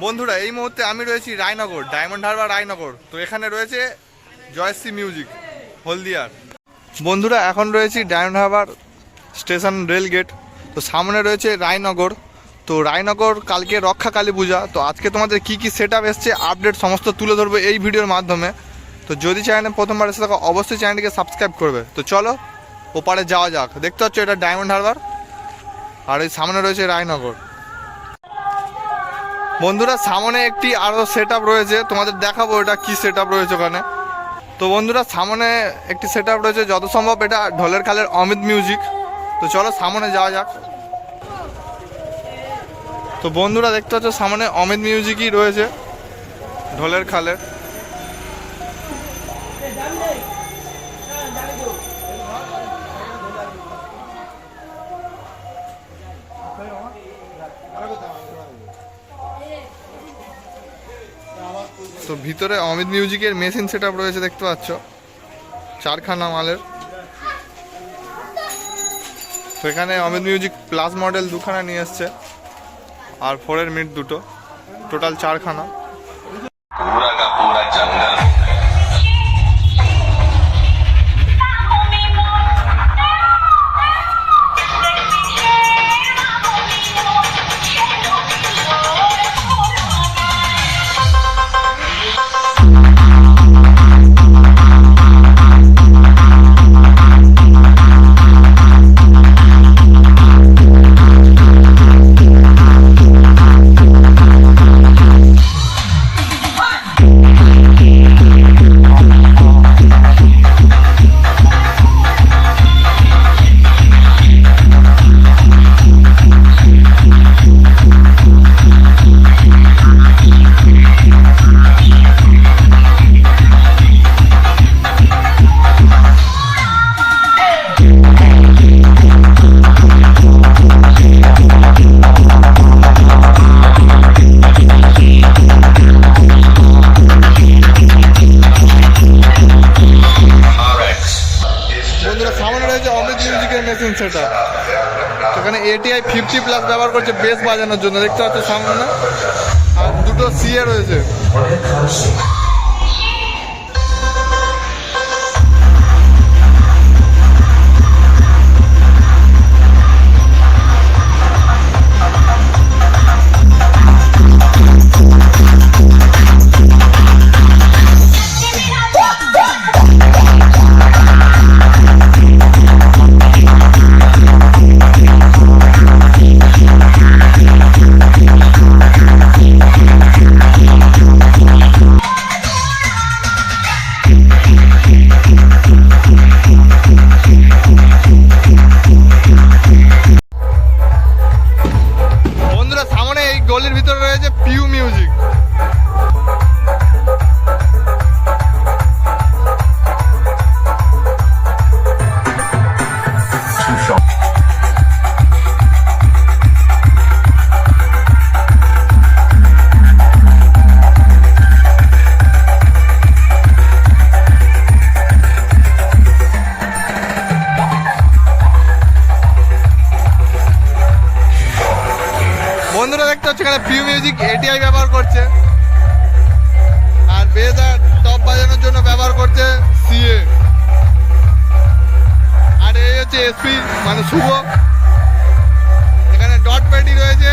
বন্ধুরা এই মুহূর্তে আমি রয়েছি রায়নগর, ডায়মন্ড হারবার রায়নগর। তো এখানে রয়েছে জয়শ্রী মিউজিক হলদিয়ার। বন্ধুরা এখন রয়েছি Diamond Harbour station rail gate. তো সামনে রয়েছে রায়নগর। তো রায়নগর কালকে রক্ষা কালী পূজা। তো আজকে তোমাদের কি কি সেট আপ এসছে আপডেট সমস্ত তুলে ধরবো এই ভিডিওর মাধ্যমে। তো যদি চ্যানেলে প্রথমবার এসে থাকো অবশ্যই চ্যানেলটিকে সাবস্ক্রাইব করবে। তো চলো ওপারে যাওয়া যাক। দেখতে পাচ্ছ এটা ডায়মন্ড হারবার আর এই সামনে রয়েছে রায়নগর। বন্ধুরা সামনে একটি আরও সেট আপ রয়েছে, তোমাদের দেখাবো এটা কি সেট আপ রয়েছে ওখানে। তো বন্ধুরা সামনে একটি সেট আপ রয়েছে, যত সম্ভব এটা ঢোলের খালের অমিত মিউজিক। তো চলো সামনে যাওয়া যাক। তো বন্ধুরা দেখতে পাচ্ছ সামনে অমিত মিউজিকই রয়েছে ঢোলের খালের। তো ভিতরে অমিত মিউজিকের মেশিন সেট আপ রয়েছে, দেখতে পাচ্ছ চারখানা মালের। তো এখানে অমিত মিউজিক প্লাস মডেল দুখানা নিয়ে এসছে আর 4-এর মিট দুটো, টোটাল চারখানা। पूरा का पूरा जंगल মেশিন সেট আপ। এখানে ATI 50+ ব্যবহার করছে বেস বাজানোর জন্য, দেখতে পাচ্ছ সামনে। আর দুটো CA রয়েছে। গলির ভিতরে রয়েছে পিউ মিউজিক। বন্ধুরা দেখতে হচ্ছে এখানে পিউ মিউজিক ATI ব্যবহার করছে আর বেস আর টপ বাজানোর জন্য ব্যবহার করছে CA। আর এই হচ্ছে SP মানে শুভ। এখানে ডট প্যাডি রয়েছে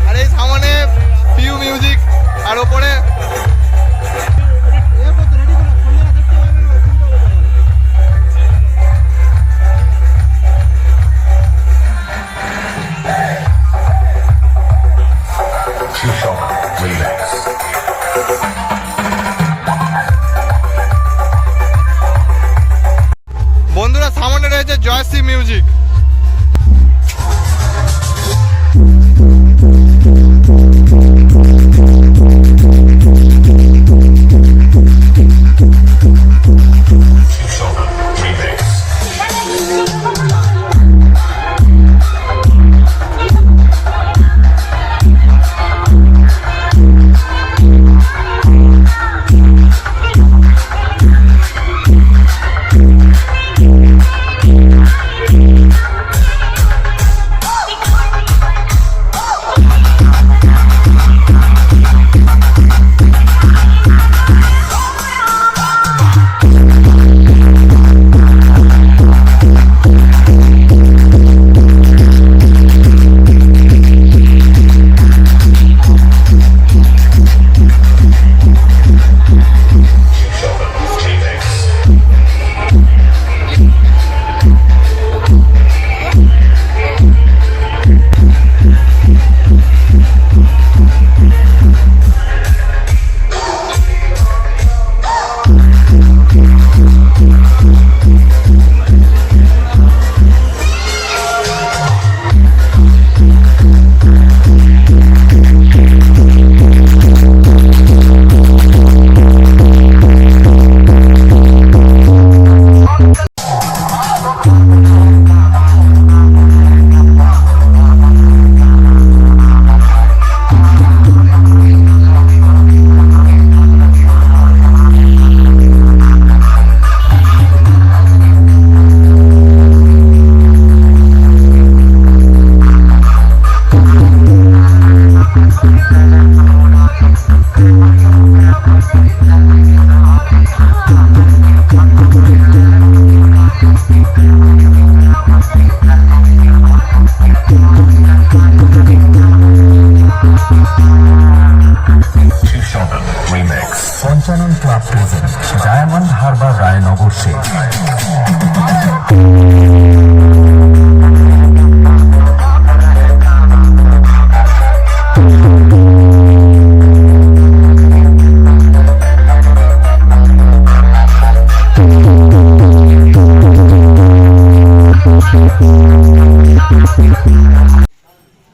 আর এই সামনে পিউ মিউজিক আর ওপরে বন্ধুরা সামনে রয়েছে Jayashree music. Diamond harbour Raynagar से।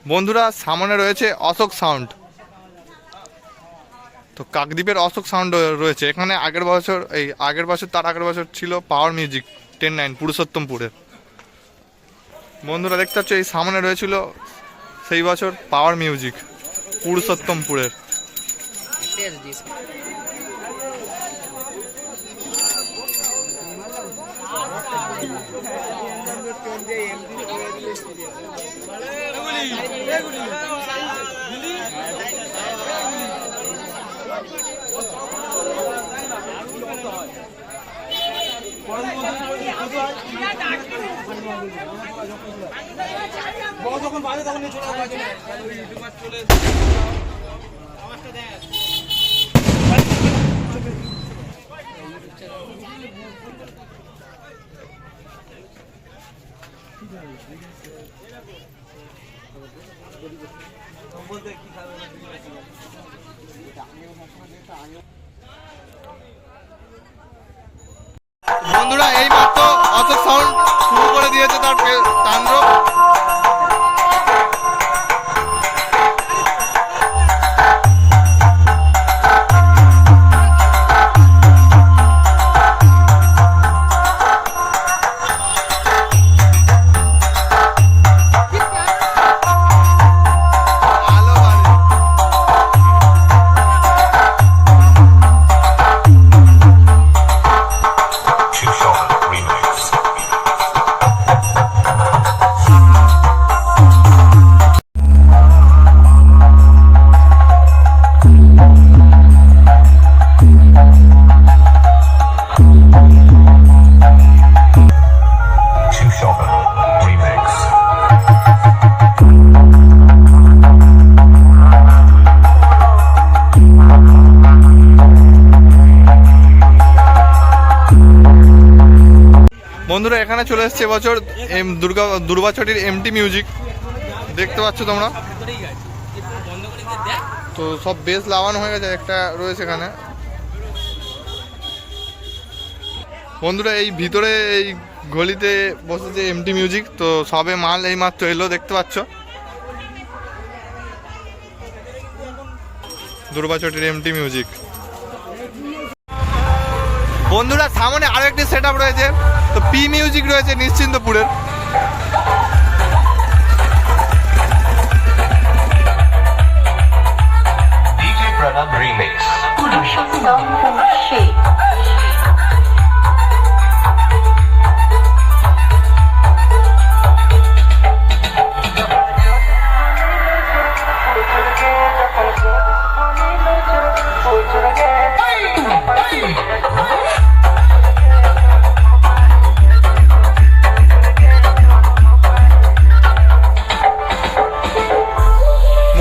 বন্ধুরা সামনে রয়েছে অশোক সাউন্ড। তো কাকদ্বীপের অশোক সাউন্ড রয়েছে এখানে। আগের বছর তার আগের বছর ছিল পাওয়ার মিউজিক 10-9 পুরুষোত্তমপুরের। বন্ধুরা দেখতে পাচ্ছ এই সামনে রয়েছিল সেই বছর পাওয়ার মিউজিক পুরুষোত্তমপুরের। যখন বাজে তখন চলে বন্ধুরা এই মাত্র অশোক সাউন্ড শুরু করে দিয়েছে তার তাণ্ডব। বন্ধুরা এখানে চলে এসছে এবছর দুর্বাচটির এমটি মিউজিক। দেখতে পাচ্ছ তোমরা, তো সব বেস লাগানো হয়ে গেছে, একটা রয়েছে এখানে। বন্ধুরা এই ভিতরে এই গলিতে বসেছে এমটি মিউজিক। তো সবে মাল এই মাত্র এলো, দেখতে পাচ্ছ দুর্বাচটির এমটি মিউজিক। বন্ধুরা সামনে আরো একটি সেট আপ রয়েছে, তো পি মিউজিক রয়েছে নিশ্চিন্তপুরের। DJ Pranab Remix.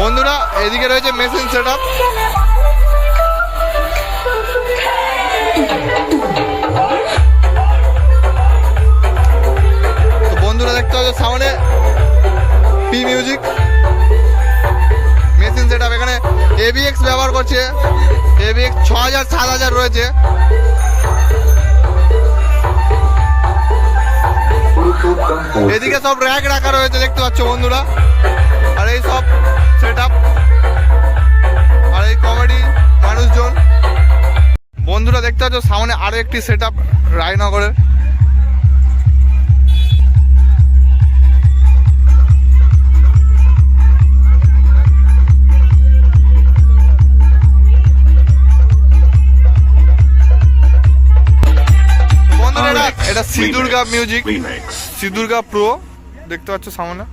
বন্ধুরা এদিকে রয়েছে মেশিন সেট আপ। তো বন্ধুরা দেখতে পাচ্ছ সামনে P music machine set up. এখানে এবিএক্স ব্যবহার করছে, এবিএক্স 6000 7000 রয়েছে। এদিকে সব র্যাক রাখা রয়েছে দেখতে পাচ্ছ বন্ধুরা। আর এই সব সেট আপ আর এই কমেডি মানুষজন। বন্ধুরা দেখতে পাচ্ছ সামনে আরো একটি সেট আপ রায়নগরের। বন্ধুরা এটা শ্রী দুর্গা মিউজিক, শ্রী দুর্গা প্রো দেখতে পাচ্ছ সামনে।